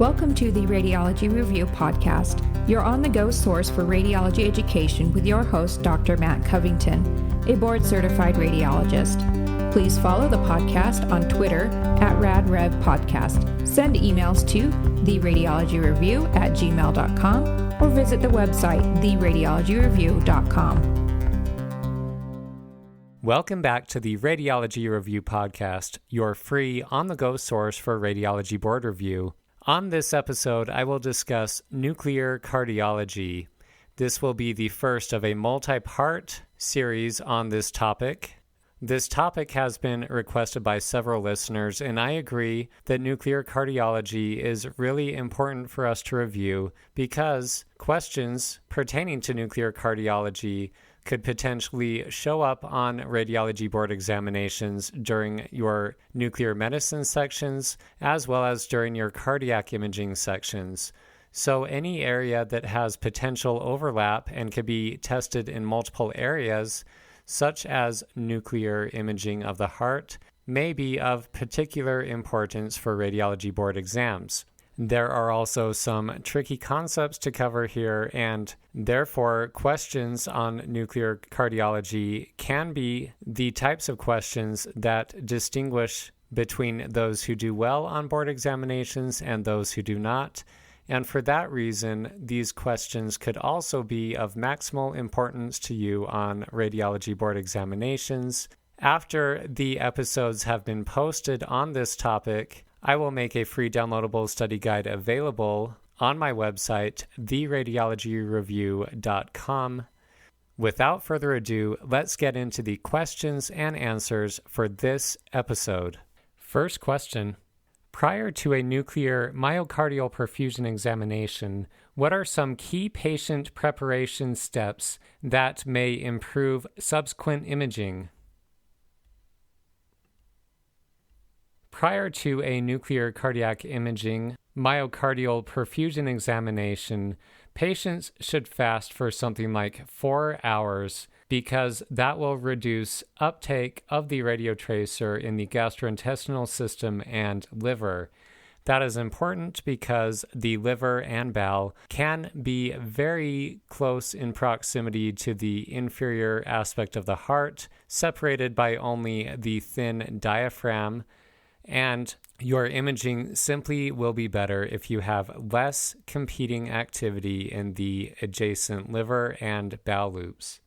Welcome to the Radiology Review Podcast, your on-the-go source for radiology education with your host, Dr. Matt Covington, a board-certified radiologist. Please follow the podcast on Twitter at RadRevPodcast. Send emails to theradiologyreview@gmail.com or visit the website theradiologyreview.com. Welcome back to the Radiology Review Podcast, your free on-the-go source for radiology board review. On this episode, I will discuss nuclear cardiology. This will be the first of a multi-part series on this topic. This topic has been requested by several listeners, and I agree that nuclear cardiology is really important for us to review because questions pertaining to nuclear cardiology could potentially show up on radiology board examinations during your nuclear medicine sections, as well as during your cardiac imaging sections. So any area that has potential overlap and could be tested in multiple areas, such as nuclear imaging of the heart, may be of particular importance for radiology board exams. There are also some tricky concepts to cover here, and therefore questions on nuclear cardiology can be the types of questions that distinguish between those who do well on board examinations and those who do not. And for that reason, these questions could also be of maximal importance to you on radiology board examinations. After the episodes have been posted on this topic, I will make a free downloadable study guide available on my website, theradiologyreview.com. Without further ado, let's get into the questions and answers for this episode. First question. Prior to a nuclear myocardial perfusion examination, what are some key patient preparation steps that may improve subsequent imaging? Prior to a nuclear cardiac imaging myocardial perfusion examination, patients should fast for something like 4 hours because that will reduce uptake of the radiotracer in the gastrointestinal system and liver. That is important because the liver and bowel can be very close in proximity to the inferior aspect of the heart, separated by only the thin diaphragm, and your imaging simply will be better if you have less competing activity in the adjacent liver and bowel loops.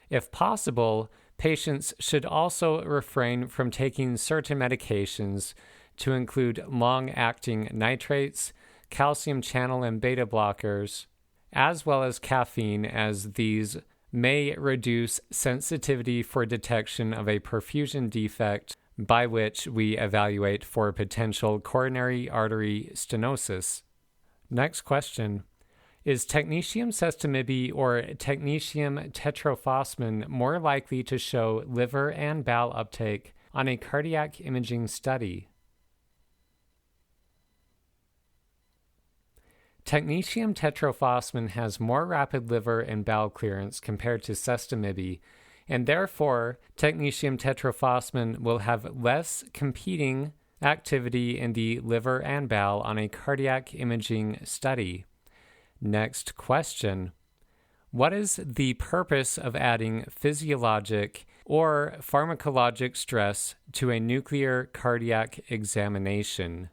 If possible, patients should also refrain from taking certain medications to include long-acting nitrates, calcium channel and beta blockers, as well as caffeine, as these may reduce sensitivity for detection of a perfusion defect, by which we evaluate for potential coronary artery stenosis. Next question. Is technetium sestimib or technetium tetrophosphate more likely to show liver and bowel uptake on a cardiac imaging study? Technetium tetrophosphate has more rapid liver and bowel clearance compared to sestimib, and therefore, technetium tetrophosphate will have less competing activity in the liver and bowel on a cardiac imaging study. Next question. What is the purpose of adding physiologic or pharmacologic stress to a nuclear cardiac examination?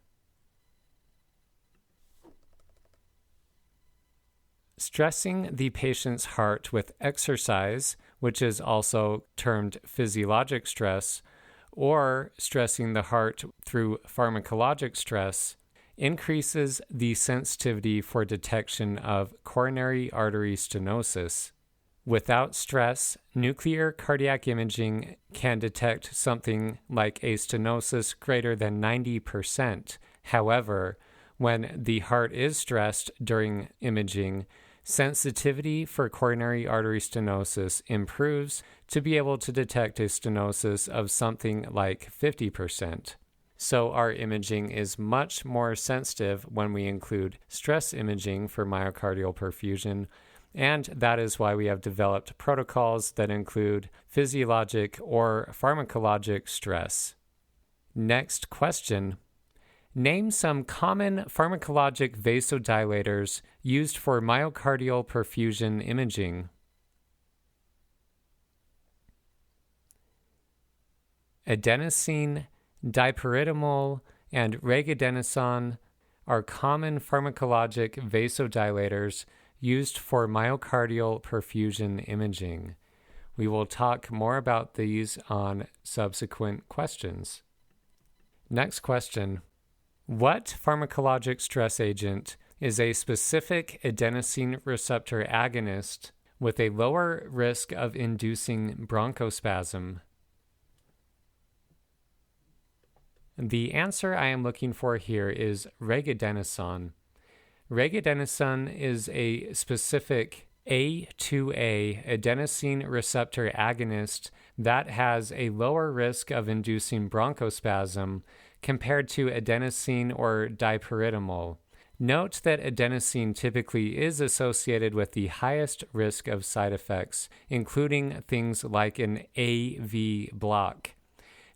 Stressing the patient's heart with exercise, which is also termed physiologic stress, or stressing the heart through pharmacologic stress, increases the sensitivity for detection of coronary artery stenosis. Without stress, nuclear cardiac imaging can detect something like a stenosis greater than 90%. However, when the heart is stressed during imaging, sensitivity for coronary artery stenosis improves to be able to detect a stenosis of something like 50%. So our imaging is much more sensitive when we include stress imaging for myocardial perfusion, and that is why we have developed protocols that include physiologic or pharmacologic stress. Next question. Name some common pharmacologic vasodilators used for myocardial perfusion imaging. Adenosine, dipyridamole, and regadenoson are common pharmacologic vasodilators used for myocardial perfusion imaging. We will talk more about these on subsequent questions. Next question. What pharmacologic stress agent is a specific adenosine receptor agonist with a lower risk of inducing bronchospasm? The answer I am looking for here is Regadenoson. Regadenoson is a specific A2A adenosine receptor agonist that has a lower risk of inducing bronchospasm compared to adenosine or dipyridamole. Note that adenosine typically is associated with the highest risk of side effects, including things like an AV block.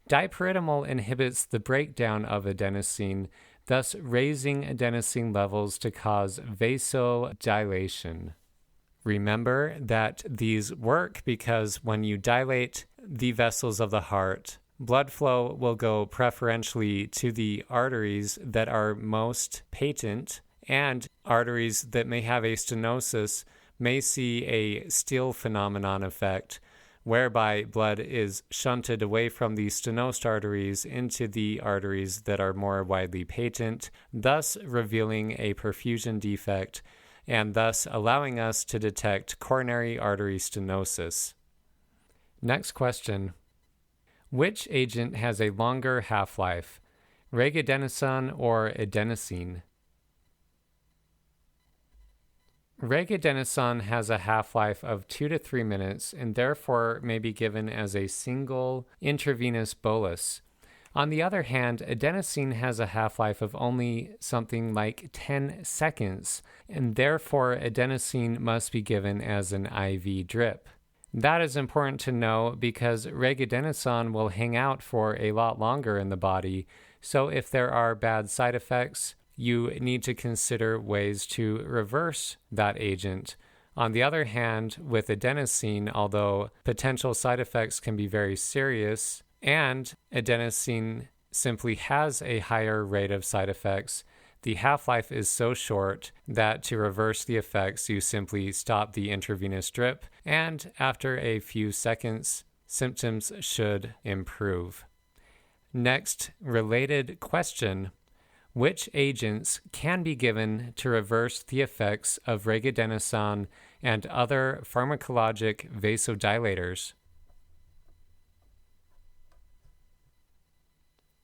Dipyridamole inhibits the breakdown of adenosine, thus raising adenosine levels to cause vasodilation. Remember that these work because when you dilate the vessels of the heart, blood flow will go preferentially to the arteries that are most patent, and arteries that may have a stenosis may see a steal phenomenon effect, whereby blood is shunted away from the stenosed arteries into the arteries that are more widely patent, thus revealing a perfusion defect and thus allowing us to detect coronary artery stenosis. Next question. Which agent has a longer half-life, regadenoson or adenosine? Regadenoson has a half-life of 2 to 3 minutes and therefore may be given as a single intravenous bolus. On the other hand, adenosine has a half-life of only something like 10 seconds, and therefore adenosine must be given as an IV drip. That is important to know because regadenoson will hang out for a lot longer in the body, so if there are bad side effects, you need to consider ways to reverse that agent. On the other hand, with adenosine, although potential side effects can be very serious, and adenosine simply has a higher rate of side effects, the half-life is so short that to reverse the effects, you simply stop the intravenous drip, and after a few seconds, symptoms should improve. Next, related question. Which agents can be given to reverse the effects of regadenoson and other pharmacologic vasodilators?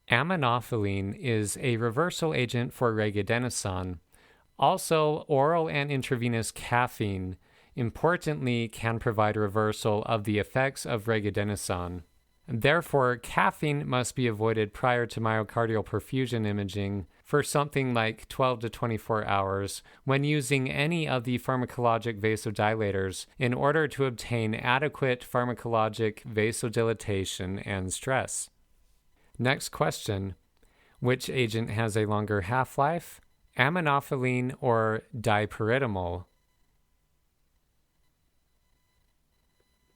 Aminophylline is a reversal agent for regadenoson. Also, oral and intravenous caffeine, importantly, can provide reversal of the effects of regadenoson. Therefore, caffeine must be avoided prior to myocardial perfusion imaging for something like 12 to 24 hours when using any of the pharmacologic vasodilators in order to obtain adequate pharmacologic vasodilatation and stress. Next question. Which agent has a longer half-life? Aminophylline or dipyridamole?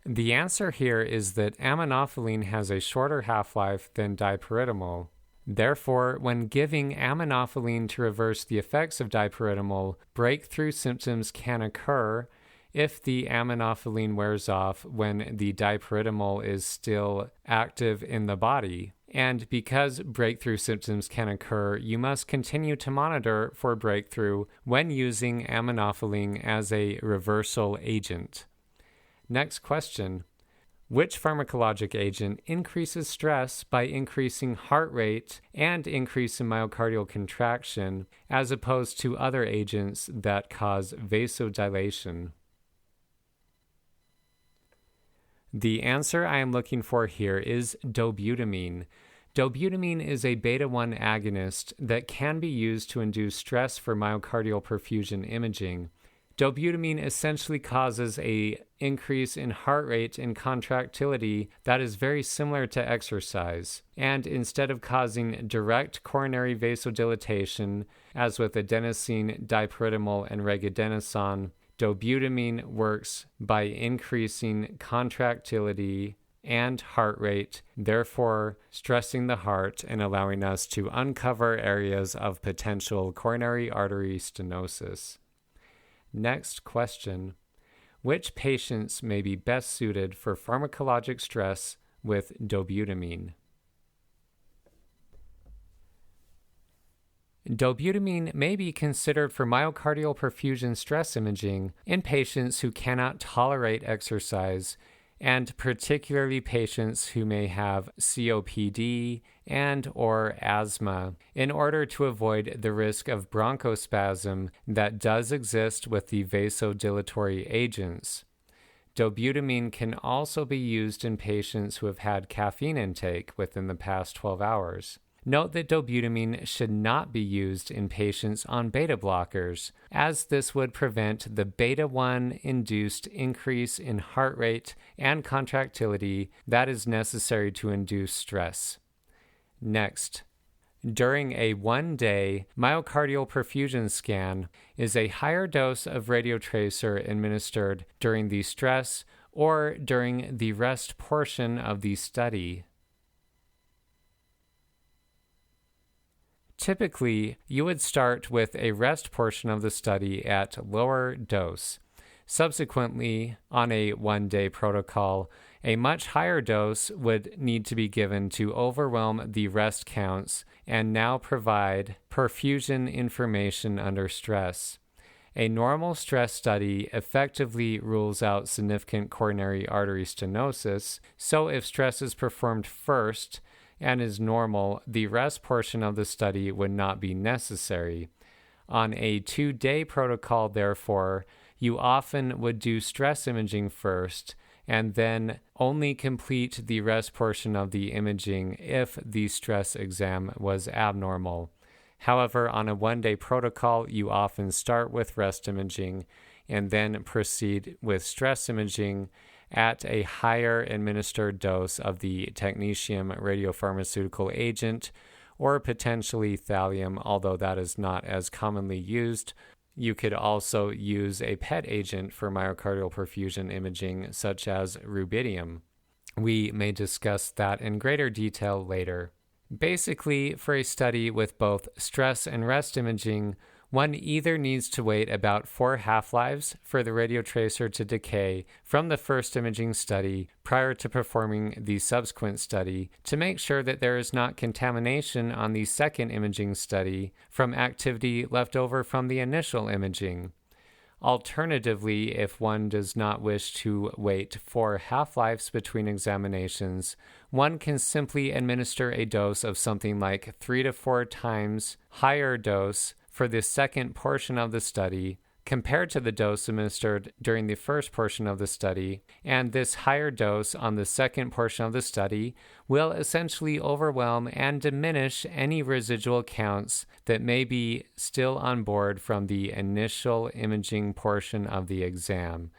The answer here is that aminophylline has a shorter half-life than dipyridamole. Therefore, when giving aminophylline to reverse the effects of dipyridamole, breakthrough symptoms can occur if the aminophylline wears off when the dipyridamole is still active in the body. And because breakthrough symptoms can occur, you must continue to monitor for breakthrough when using aminophylline as a reversal agent. Next question. Which pharmacologic agent increases stress by increasing heart rate and increase in myocardial contraction, as opposed to other agents that cause vasodilation? The answer I am looking for here is dobutamine. Dobutamine is a beta-1 agonist that can be used to induce stress for myocardial perfusion imaging. Dobutamine essentially causes an increase in heart rate and contractility that is very similar to exercise. And instead of causing direct coronary vasodilatation, as with adenosine, dipyridamole, and regadenoson, dobutamine works by increasing contractility and heart rate, therefore stressing the heart and allowing us to uncover areas of potential coronary artery stenosis. Next question. Which patients may be best suited for pharmacologic stress with dobutamine? Dobutamine may be considered for myocardial perfusion stress imaging in patients who cannot tolerate exercise, and particularly patients who may have COPD and or asthma, in order to avoid the risk of bronchospasm that does exist with the vasodilatory agents. Dobutamine can also be used in patients who have had caffeine intake within the past 12 hours. Note that dobutamine should not be used in patients on beta blockers, as this would prevent the beta-1 induced increase in heart rate and contractility that is necessary to induce stress. Next, during a 1-day myocardial perfusion scan is a higher dose of radiotracer administered during the stress or during the rest portion of the study. Typically, you would start with a rest portion of the study at lower dose. Subsequently, on a 1-day protocol, a much higher dose would need to be given to overwhelm the rest counts and now provide perfusion information under stress. A normal stress study effectively rules out significant coronary artery stenosis, so if stress is performed first and is normal, the rest portion of the study would not be necessary. On a 2-day protocol, therefore, you often would do stress imaging first and then only complete the rest portion of the imaging if the stress exam was abnormal. However, on a 1-day protocol, you often start with rest imaging and then proceed with stress imaging at a higher administered dose of the technetium radiopharmaceutical agent or potentially thallium, although that is not as commonly used. You could also use a PET agent for myocardial perfusion imaging, such as rubidium. We may discuss that in greater detail later. Basically, for a study with both stress and rest imaging, one either needs to wait about 4 half-lives for the radiotracer to decay from the first imaging study prior to performing the subsequent study to make sure that there is not contamination on the second imaging study from activity left over from the initial imaging. Alternatively, if one does not wish to wait 4 half-lives between examinations, one can simply administer a dose of something like 3 to 4 times higher dose for the second portion of the study compared to the dose administered during the first portion of the study, and this higher dose on the second portion of the study will essentially overwhelm and diminish any residual counts that may be still on board from the initial imaging portion of the exam.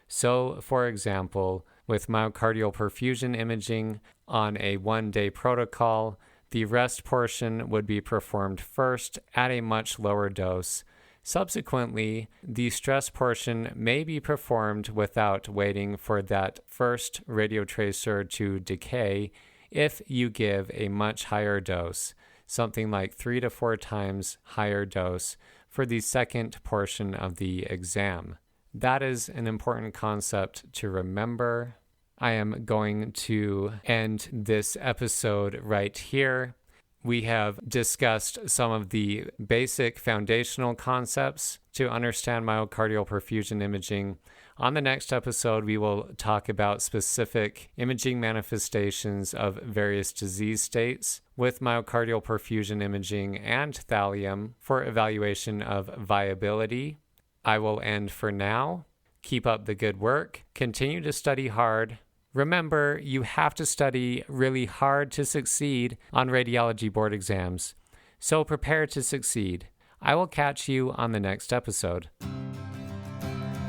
So, for example, with myocardial perfusion imaging on a 1-day protocol, the rest portion would be performed first at a much lower dose. Subsequently, the stress portion may be performed without waiting for that first radiotracer to decay if you give a much higher dose, something like 3 to 4 times higher dose for the second portion of the exam. That is an important concept to remember. I am going to end this episode right here. We have discussed some of the basic foundational concepts to understand myocardial perfusion imaging. On the next episode, we will talk about specific imaging manifestations of various disease states with myocardial perfusion imaging and thallium for evaluation of viability. I will end for now. Keep up the good work. Continue to study hard. Remember, you have to study really hard to succeed on radiology board exams. So prepare to succeed. I will catch you on the next episode.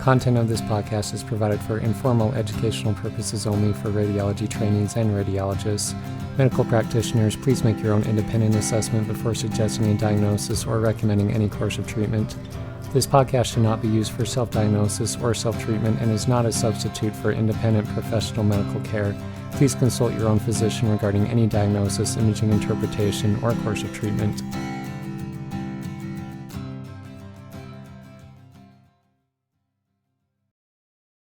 Content of this podcast is provided for informal educational purposes only for radiology trainees and radiologists. Medical practitioners, please make your own independent assessment before suggesting a diagnosis or recommending any course of treatment. This podcast should not be used for self-diagnosis or self-treatment and is not a substitute for independent professional medical care. Please consult your own physician regarding any diagnosis, imaging interpretation, or course of treatment.